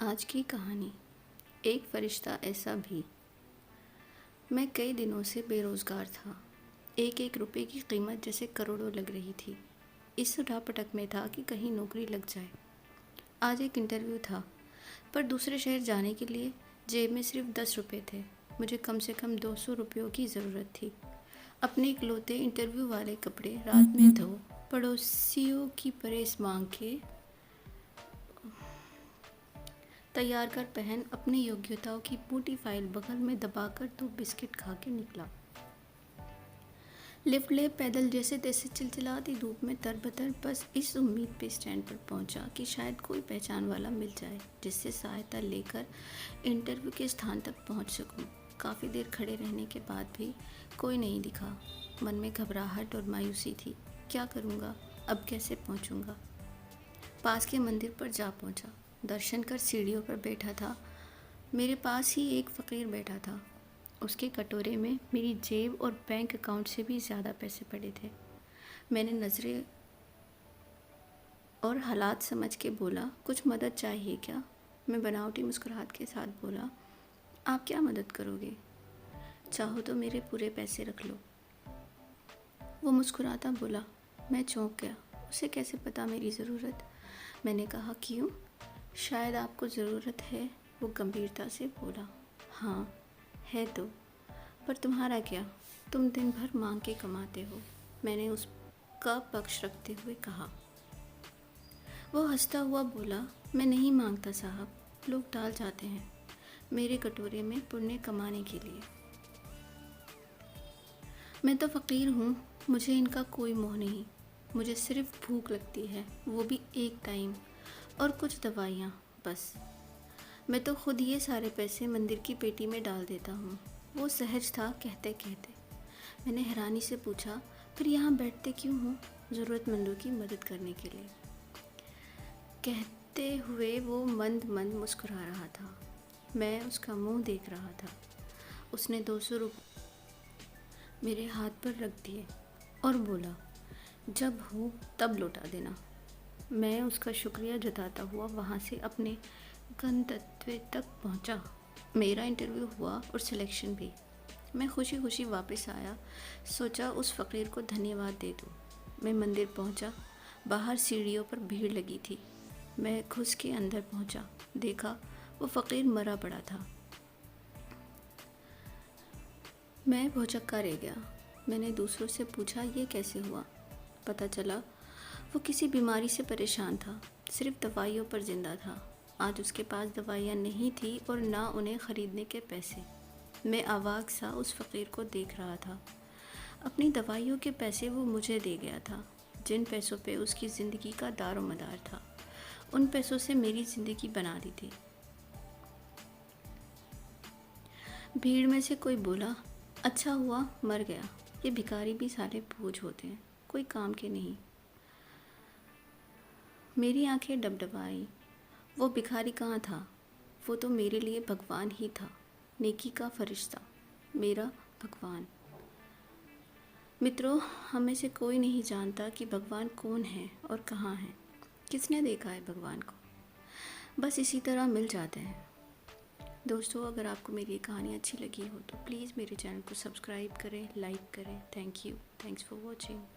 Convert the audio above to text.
आज की कहानी। एक फरिश्ता ऐसा भी। मैं कई दिनों से बेरोज़गार था। एक एक रुपए की कीमत जैसे करोड़ों लग रही थी। इस उठापटक में था कि कहीं नौकरी लग जाए। आज एक इंटरव्यू था, पर दूसरे शहर जाने के लिए जेब में सिर्फ 10 रुपये थे। मुझे कम से कम 200 रुपयों की ज़रूरत थी। अपने इकलौते इंटरव्यू वाले कपड़े रात में धो, पड़ोसियों की परेश मांग के तैयार कर पहन, अपनी योग्यताओं की मोटी फाइल बगल में दबाकर 2 बिस्किट खा के निकला। लिफ्ट ले पैदल जैसे तैसे चिलचिलाती धूप में तरबतर बस इस उम्मीद पे स्टैंड पर पहुंचा कि शायद कोई पहचान वाला मिल जाए जिससे सहायता लेकर इंटरव्यू के स्थान तक पहुंच सकूं। काफ़ी देर खड़े रहने के बाद भी कोई नहीं दिखा। मन में घबराहट और मायूसी थी। क्या करूँगा अब, कैसे पहुँचूँगा? पास के मंदिर पर जा पहुंचा। दर्शन कर सीढ़ियों पर बैठा था। मेरे पास ही एक फ़कीर बैठा था। उसके कटोरे में मेरी जेब और बैंक अकाउंट से भी ज़्यादा पैसे पड़े थे। मैंने नज़रें और हालात समझ के बोला, कुछ मदद चाहिए क्या? मैं बनावटी मुस्कुराहट के साथ बोला, आप क्या मदद करोगे? चाहो तो मेरे पूरे पैसे रख लो। वो मुस्कुराता बोला। मैं चौंक गया। उसे कैसे पता मेरी ज़रूरत? मैंने कहा, क्यों? शायद आपको ज़रूरत है। वो गंभीरता से बोला, हाँ है तो, पर तुम्हारा क्या? तुम दिन भर मांग के कमाते हो। मैंने उसका पक्ष रखते हुए कहा। वो हंसता हुआ बोला, मैं नहीं मांगता साहब, लोग डाल जाते हैं मेरे कटोरे में पुण्य कमाने के लिए। मैं तो फ़कीर हूँ, मुझे इनका कोई मोह नहीं। मुझे सिर्फ भूख लगती है, वो भी एक टाइम, और कुछ दवाइयाँ, बस। मैं तो खुद ये सारे पैसे मंदिर की पेटी में डाल देता हूँ। वो सहज था कहते कहते। मैंने हैरानी से पूछा, फिर यहाँ बैठते क्यों हो? ज़रूरतमंदों की मदद करने के लिए। कहते हुए वो मंद मंद मुस्कुरा रहा था। मैं उसका मुंह देख रहा था। उसने 200 रुपये मेरे हाथ पर रख दिए और बोला, जब हो तब लौटा देना। मैं उसका शुक्रिया जताता हुआ वहाँ से अपने गंतव्य तक पहुँचा। मेरा इंटरव्यू हुआ और सिलेक्शन भी। मैं खुशी खुशी वापस आया। सोचा उस फ़कीर को धन्यवाद दे दूँ। मैं मंदिर पहुँचा। बाहर सीढ़ियों पर भीड़ लगी थी। मैं घुस के अंदर पहुँचा। देखा वो फ़कीर मरा पड़ा था। मैं भौचक्का रह गया। मैंने दूसरों से पूछा, ये कैसे हुआ? पता चला वो किसी बीमारी से परेशान था, सिर्फ दवाइयों पर जिंदा था। आज उसके पास दवाइयाँ नहीं थी और ना उन्हें ख़रीदने के पैसे। मैं अवाक सा उस फ़कीर को देख रहा था। अपनी दवाइयों के पैसे वो मुझे दे गया था। जिन पैसों पे उसकी ज़िंदगी का दारोमदार था, उन पैसों से मेरी ज़िंदगी बना दी थी। भीड़ में से कोई बोला, अच्छा हुआ मर गया। ये भिखारी भी सारे बोझ होते हैं, कोई काम के नहीं। मेरी आंखें डबडबाई। वो भिखारी कहाँ था? वो तो मेरे लिए भगवान ही था, नेकी का फरिश्ता, मेरा भगवान। मित्रों, हमें से कोई नहीं जानता कि भगवान कौन है और कहाँ है। किसने देखा है भगवान को? बस इसी तरह मिल जाते हैं। दोस्तों, अगर आपको मेरी ये कहानी अच्छी लगी हो तो प्लीज़ मेरे चैनल को सब्सक्राइब करें, लाइक करें। Thank you. Thanks for watching.